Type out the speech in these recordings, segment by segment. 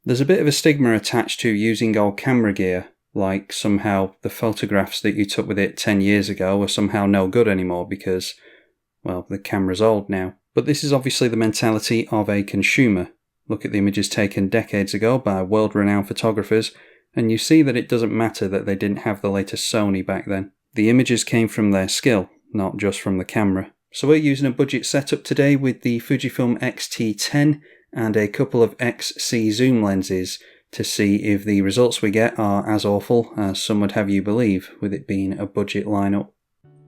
There's a bit of a stigma attached to using old camera gear, like somehow the photographs that you took with it 10 years ago are somehow no good anymore because, well, the camera's old now. But this is obviously the mentality of a consumer. Look at the images taken decades ago by world-renowned photographers, and you see that it doesn't matter that they didn't have the latest Sony back then. The images came from their skill, not just from the camera. So we're using a budget setup today with the Fujifilm X-T10 and a couple of XC zoom lenses to see if the results we get are as awful as some would have you believe, with it being a budget lineup.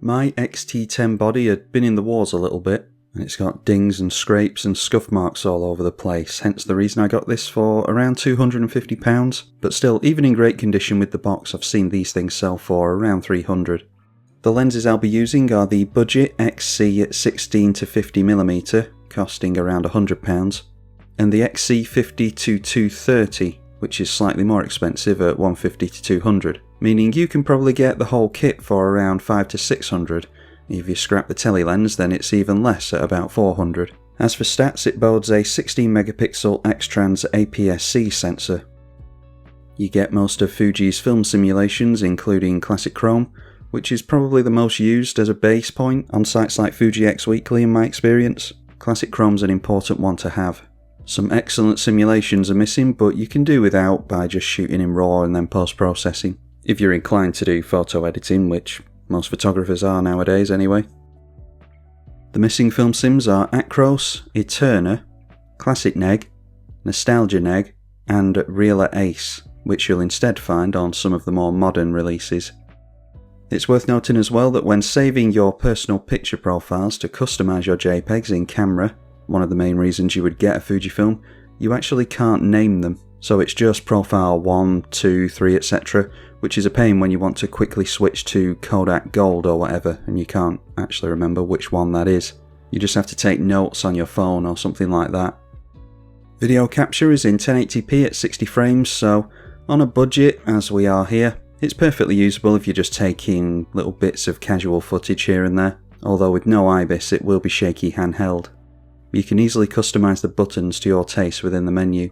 My X-T10 body had been in the wars a little bit, and it's got dings and scrapes and scuff marks all over the place, hence the reason I got this for around £250, but still, even in great condition with the box, I've seen these things sell for around £300. The lenses I'll be using are the Budget XC at 16 to 50mm, costing around £100, and the XC 50 to 230, which is slightly more expensive at 150 to 200, meaning you can probably get the whole kit for around 5 to 600. If you scrap the tele lens, then it's even less at about 400. As for stats, it boasts a 16 megapixel X-Trans APS-C sensor. You get most of Fuji's film simulations, including Classic Chrome, which is probably the most used as a base point on sites like Fuji X Weekly in my experience. Classic Chrome's an important one to have. Some excellent simulations are missing, but you can do without by just shooting in RAW and then post-processing, if you're inclined to do photo editing, which most photographers are nowadays anyway. The missing film sims are Acros, Eterna, Classic Neg, Nostalgia Neg, and Realer Ace, which you'll instead find on some of the more modern releases. It's worth noting as well that when saving your personal picture profiles to customise your JPEGs in camera, one of the main reasons you would get a Fujifilm, you actually can't name them. So it's just profile 1, 2, 3, etc, which is a pain when you want to quickly switch to Kodak Gold or whatever and you can't actually remember which one that is. You just have to take notes on your phone or something like that. Video capture is in 1080p at 60 frames, so on a budget, as we are here, it's perfectly usable if you're just taking little bits of casual footage here and there, although with no IBIS it will be shaky handheld. You can easily customise the buttons to your taste within the menu.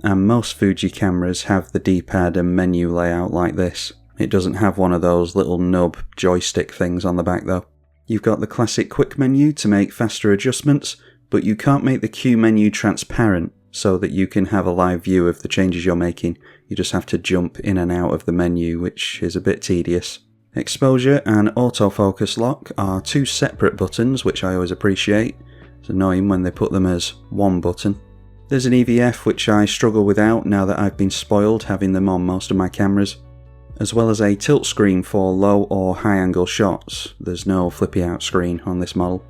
And most Fuji cameras have the D-pad and menu layout like this. It doesn't have one of those little nub joystick things on the back though. You've got the classic quick menu to make faster adjustments, but you can't make the Q menu transparent so that you can have a live view of the changes you're making. You just have to jump in and out of the menu, which is a bit tedious. Exposure and autofocus lock are two separate buttons, which I always appreciate. It's annoying when they put them as one button. There's an EVF, which I struggle without now that I've been spoiled having them on most of my cameras, as well as a tilt screen for low or high angle shots. There's no flippy out screen on this model.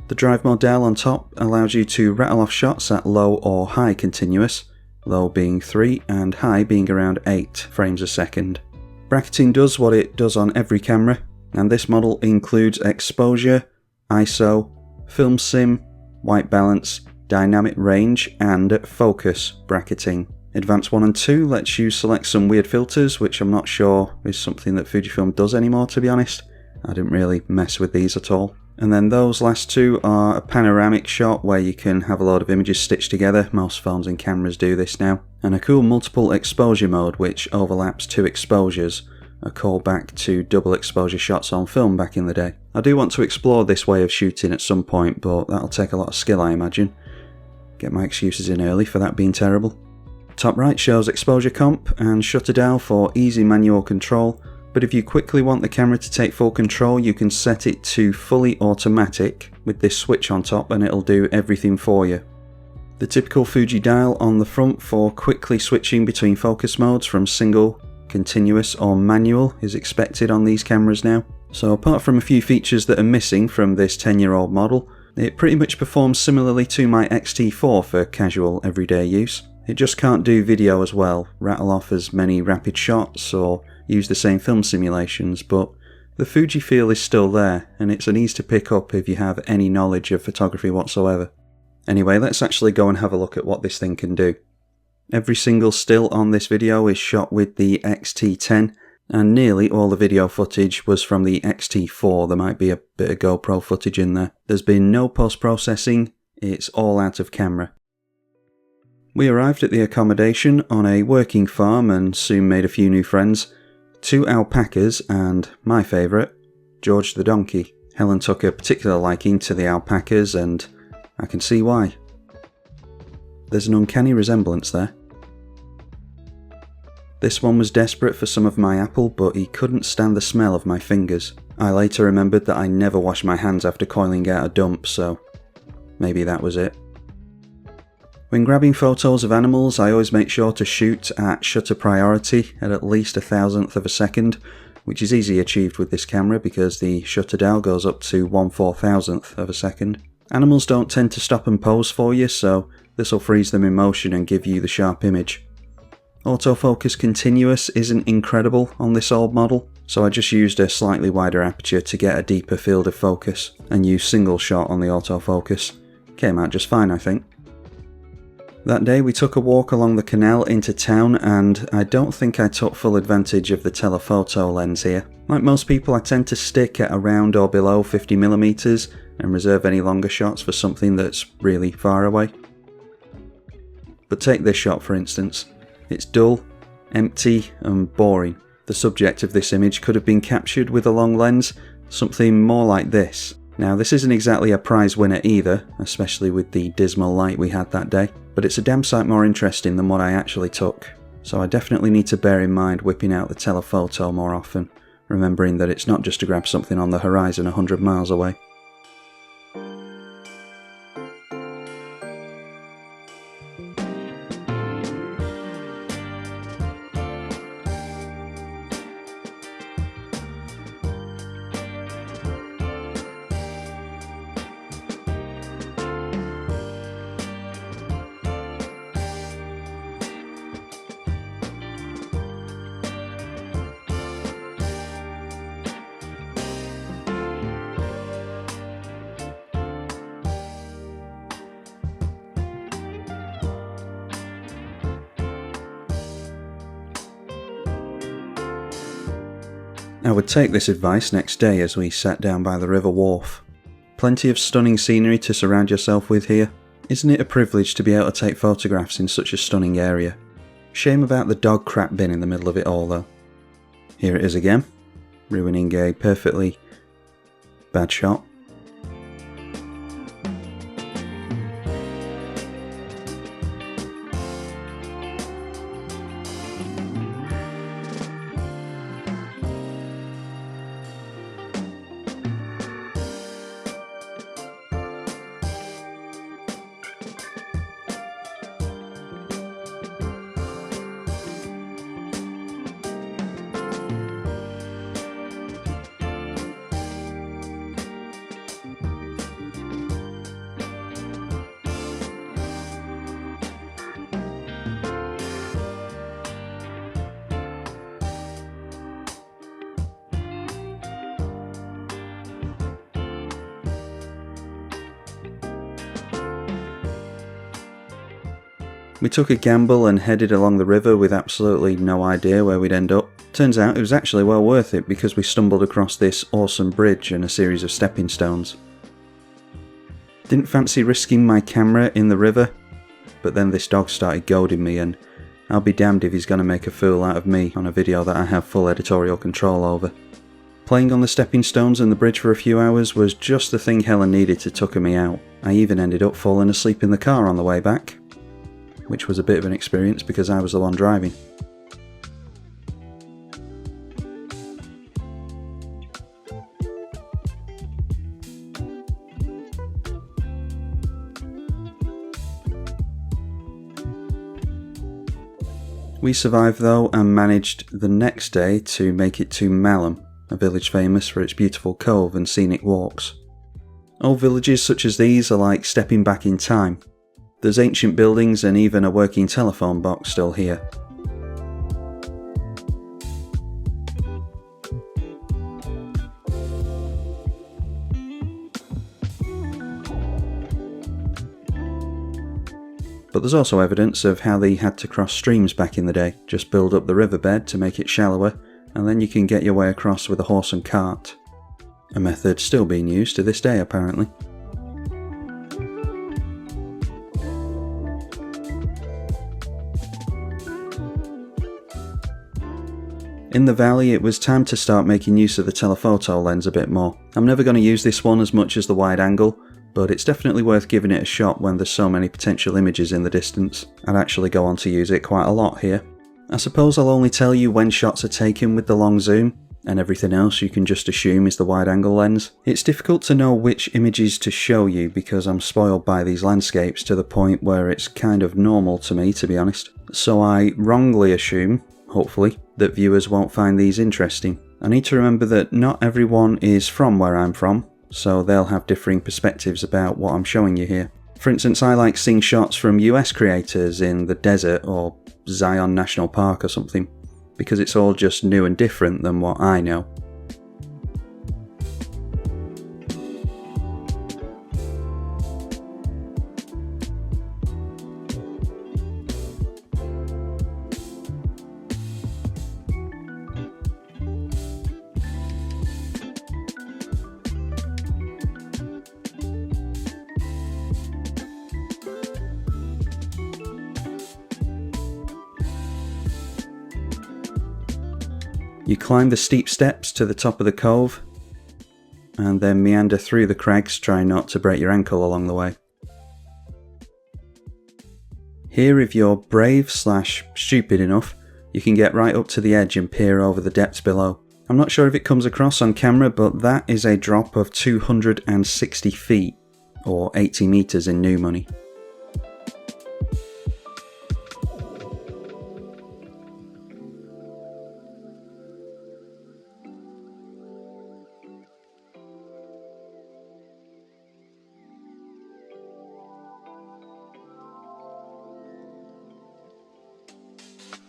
The drive mode dial on top allows you to rattle off shots at low or high continuous, low being 3 and high being around 8 frames a second. Bracketing does what it does on every camera, and this model includes exposure, ISO, film sim, white balance, dynamic range, and focus bracketing. Advanced 1 and 2 lets you select some weird filters, which I'm not sure is something that Fujifilm does anymore, to be honest. I didn't really mess with these at all. And then those last two are a panoramic shot where you can have a load of images stitched together. Most phones and cameras do this now. And a cool multiple exposure mode which overlaps 2 exposures, a callback to double exposure shots on film back in the day. I do want to explore this way of shooting at some point, but that'll take a lot of skill, I imagine. Get my excuses in early for that being terrible. Top right shows exposure comp and shutter dial for easy manual control, but if you quickly want the camera to take full control, you can set it to fully automatic with this switch on top and it'll do everything for you. The typical Fuji dial on the front for quickly switching between focus modes from single, continuous or manual is expected on these cameras now. So apart from a few features that are missing from this 10-year-old model, it pretty much performs similarly to my X-T4 for casual everyday use. It just can't do video as well, rattle off as many rapid shots or use the same film simulations, but the Fuji feel is still there and it's an ease to pick up if you have any knowledge of photography whatsoever. Anyway, let's actually go and have a look at what this thing can do. Every single still on this video is shot with the X-T10 and nearly all the video footage was from the X-T4. There might be a bit of GoPro footage in there. There's been no post-processing, it's all out of camera. We arrived at the accommodation on a working farm and soon made a few new friends. 2 alpacas and, my favourite, George the donkey. Helen took a particular liking to the alpacas and I can see why. There's an uncanny resemblance there. This one was desperate for some of my apple, but he couldn't stand the smell of my fingers. I later remembered that I never wash my hands after coiling out a dump, so maybe that was it. When grabbing photos of animals, I always make sure to shoot at shutter priority at least 1,000th of a second, which is easily achieved with this camera because the shutter dial goes up to 1/4000th of a second. Animals don't tend to stop and pose for you, so this will freeze them in motion and give you the sharp image. Autofocus continuous isn't incredible on this old model, so I just used a slightly wider aperture to get a deeper field of focus and used single shot on the autofocus. Came out just fine, I think. That day we took a walk along the canal into town and I don't think I took full advantage of the telephoto lens here. Like most people, I tend to stick at around or below 50mm and reserve any longer shots for something that's really far away. But take this shot for instance. It's dull, empty and boring. The subject of this image could have been captured with a long lens, something more like this. Now this isn't exactly a prize winner either, especially with the dismal light we had that day, but it's a damn sight more interesting than what I actually took. So I definitely need to bear in mind whipping out the telephoto more often, remembering that it's not just to grab something on the horizon 100 miles away. I would take this advice next day as we sat down by the river wharf. Plenty of stunning scenery to surround yourself with here. Isn't it a privilege to be able to take photographs in such a stunning area? Shame about the dog crap bin in the middle of it all though. Here it is again, ruining a perfectly bad shot. We took a gamble and headed along the river with absolutely no idea where we'd end up. Turns out it was actually well worth it because we stumbled across this awesome bridge and a series of stepping stones. Didn't fancy risking my camera in the river, but then this dog started goading me and I'll be damned if he's going to make a fool out of me on a video that I have full editorial control over. Playing on the stepping stones and the bridge for a few hours was just the thing Helen needed to tucker me out. I even ended up falling asleep in the car on the way back, which was a bit of an experience because I was the one driving. We survived though and managed the next day to make it to Malham, a village famous for its beautiful cove and scenic walks. Old villages such as these are like stepping back in time. There's ancient buildings and even a working telephone box still here. But there's also evidence of how they had to cross streams back in the day. Just build up the riverbed to make it shallower, and then you can get your way across with a horse and cart. A method still being used to this day apparently. In the valley, it was time to start making use of the telephoto lens a bit more. I'm never going to use this one as much as the wide angle, but it's definitely worth giving it a shot when there's so many potential images in the distance. I'd actually go on to use it quite a lot here. I suppose I'll only tell you when shots are taken with the long zoom, and everything else you can just assume is the wide angle lens. It's difficult to know which images to show you because I'm spoiled by these landscapes to the point where it's kind of normal to me, to be honest. So I wrongly assume, hopefully, that viewers won't find these interesting. I need to remember that not everyone is from where I'm from, so they'll have differing perspectives about what I'm showing you here. For instance, I like seeing shots from US creators in the desert or Zion National Park or something, because it's all just new and different than what I know. You climb the steep steps to the top of the cove, and then meander through the crags, trying not to break your ankle along the way. Here, if you're brave / stupid enough, you can get right up to the edge and peer over the depths below. I'm not sure if it comes across on camera, but that is a drop of 260 feet, or 80 meters in new money.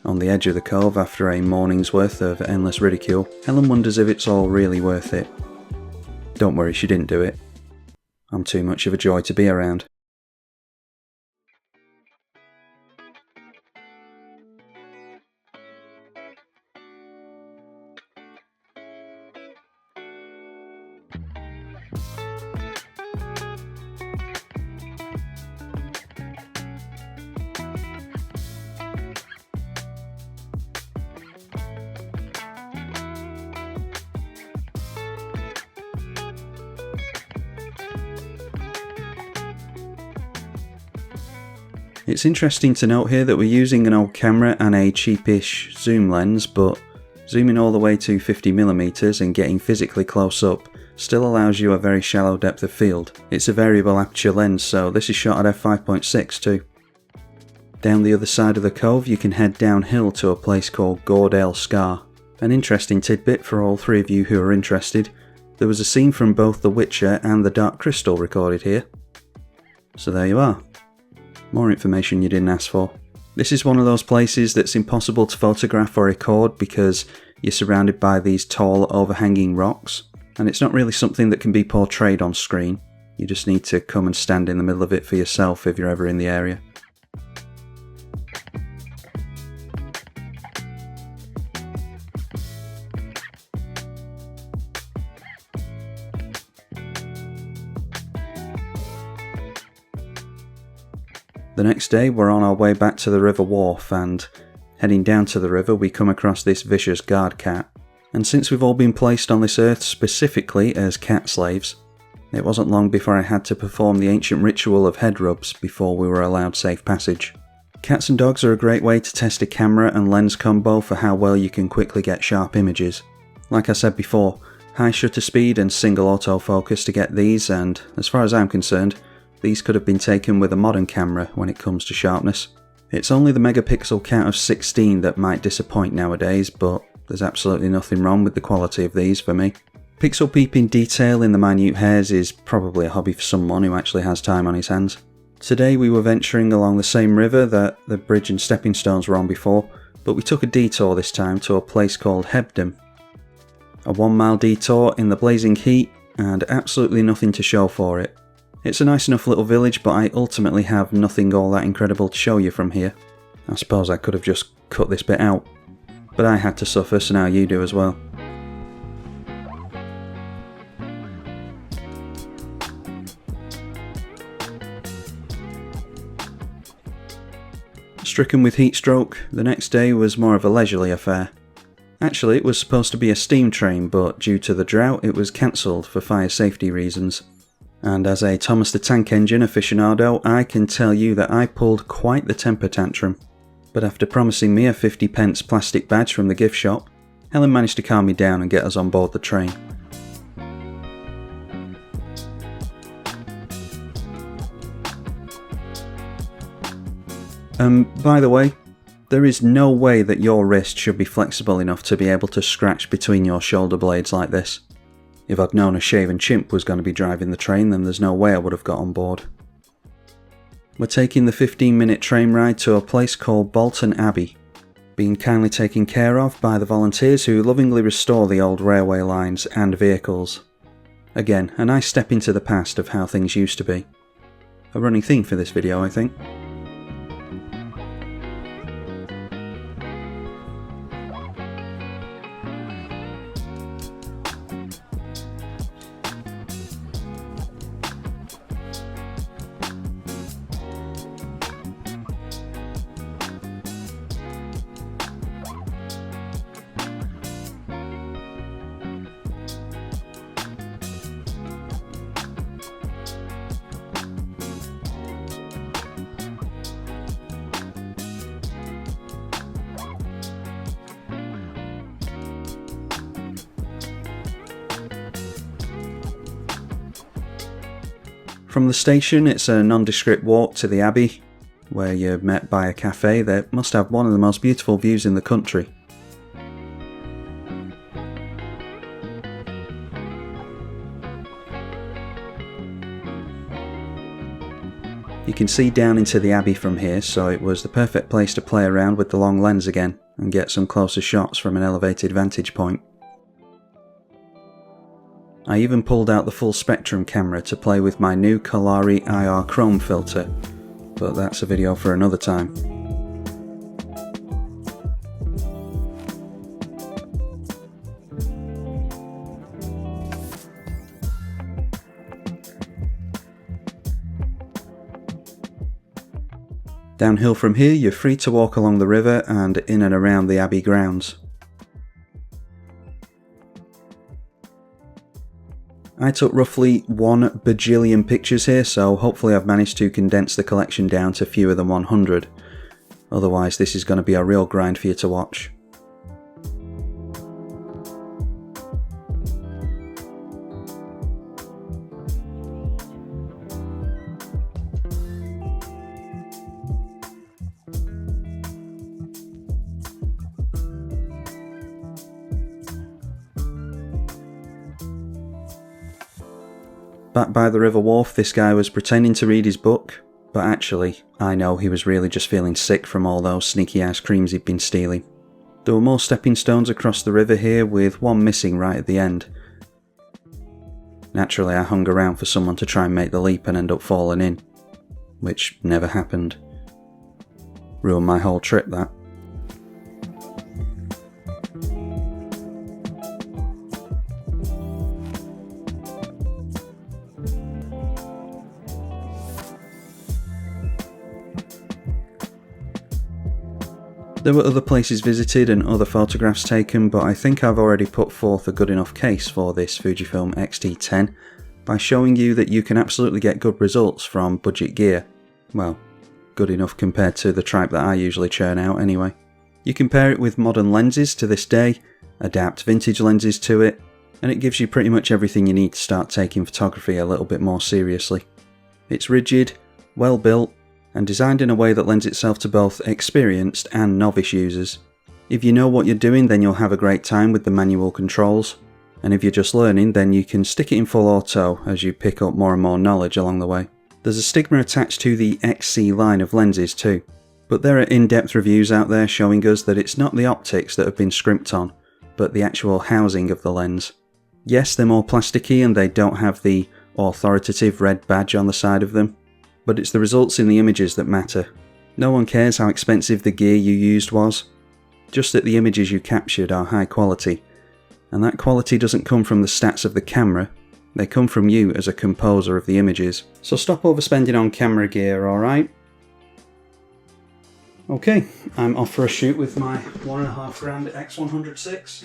On the edge of the cove, after a morning's worth of endless ridicule, Helen wonders if it's all really worth it. Don't worry, she didn't do it. I'm too much of a joy to be around. It's interesting to note here that we're using an old camera and a cheapish zoom lens, but zooming all the way to 50mm and getting physically close up still allows you a very shallow depth of field. It's a variable aperture lens, so this is shot at f5.6 too. Down the other side of the cove you can head downhill to a place called Gordale Scar. An interesting tidbit for all three of you who are interested, there was a scene from both The Witcher and The Dark Crystal recorded here. So there you are. More information you didn't ask for. This is one of those places that's impossible to photograph or record because you're surrounded by these tall overhanging rocks, and it's not really something that can be portrayed on screen. You just need to come and stand in the middle of it for yourself if you're ever in the area. The next day we're on our way back to the river wharf, and heading down to the river we come across this vicious guard cat. And since we've all been placed on this earth specifically as cat slaves, it wasn't long before I had to perform the ancient ritual of head rubs before we were allowed safe passage. Cats and dogs are a great way to test a camera and lens combo for how well you can quickly get sharp images. Like I said before, high shutter speed and single autofocus to get these, and as far as I'm concerned, these could have been taken with a modern camera when it comes to sharpness. It's only the megapixel count of 16 that might disappoint nowadays, but there's absolutely nothing wrong with the quality of these for me. Pixel peeping detail in the minute hairs is probably a hobby for someone who actually has time on his hands. Today we were venturing along the same river that the bridge and stepping stones were on before, but we took a detour this time to a place called Hebden. A 1 mile detour in the blazing heat and absolutely nothing to show for it. It's a nice enough little village, but I ultimately have nothing all that incredible to show you from here. I suppose I could have just cut this bit out, but I had to suffer, so now you do as well. Stricken with heat stroke, the next day was more of a leisurely affair. Actually, it was supposed to be a steam train, but due to the drought it was cancelled for fire safety reasons. And as a Thomas the Tank Engine aficionado, I can tell you that I pulled quite the temper tantrum. But after promising me a 50p plastic badge from the gift shop, Helen managed to calm me down and get us on board the train. By the way, there is no way that your wrist should be flexible enough to be able to scratch between your shoulder blades like this. If I'd known a shaven chimp was going to be driving the train, then there's no way I would have got on board. We're taking the 15-minute train ride to a place called Bolton Abbey, being kindly taken care of by the volunteers who lovingly restore the old railway lines and vehicles. Again, a nice step into the past of how things used to be. A running theme for this video, I think. From the station, it's a nondescript walk to the Abbey, where you're met by a cafe that must have one of the most beautiful views in the country. You can see down into the Abbey from here, so it was the perfect place to play around with the long lens again and get some closer shots from an elevated vantage point. I even pulled out the full spectrum camera to play with my new Kolari IR chrome filter, but that's a video for another time. Downhill from here, you're free to walk along the river and in and around the Abbey grounds. I took roughly 1 bajillion pictures here, so hopefully I've managed to condense the collection down to fewer than 100. Otherwise this is going to be a real grind for you to watch. Back by the river wharf, this guy was pretending to read his book, but actually, I know he was really just feeling sick from all those sneaky ice creams he'd been stealing. There were more stepping stones across the river here, with one missing right at the end. Naturally, I hung around for someone to try and make the leap and end up falling in, which never happened. Ruined my whole trip, that. There were other places visited and other photographs taken, but I think I've already put forth a good enough case for this Fujifilm X-T10 by showing you that you can absolutely get good results from budget gear. Well, good enough compared to the tripe that I usually churn out anyway. You compare it with modern lenses to this day, adapt vintage lenses to it, and it gives you pretty much everything you need to start taking photography a little bit more seriously. It's rigid, well built, and designed in a way that lends itself to both experienced and novice users. If you know what you're doing, then you'll have a great time with the manual controls, and if you're just learning, then you can stick it in full auto as you pick up more and more knowledge along the way. There's a stigma attached to the XC line of lenses too, but there are in-depth reviews out there showing us that it's not the optics that have been scrimped on, but the actual housing of the lens. Yes, they're more plasticky and they don't have the authoritative red badge on the side of them, but it's the results in the images that matter. No one cares how expensive the gear you used was, just that the images you captured are high quality, and that quality doesn't come from the stats of the camera, they come from you as a composer of the images. So stop overspending on camera gear, alright? Okay, I'm off for a shoot with my 1.5 grand X106.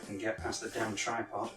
I can get past the damn tripod.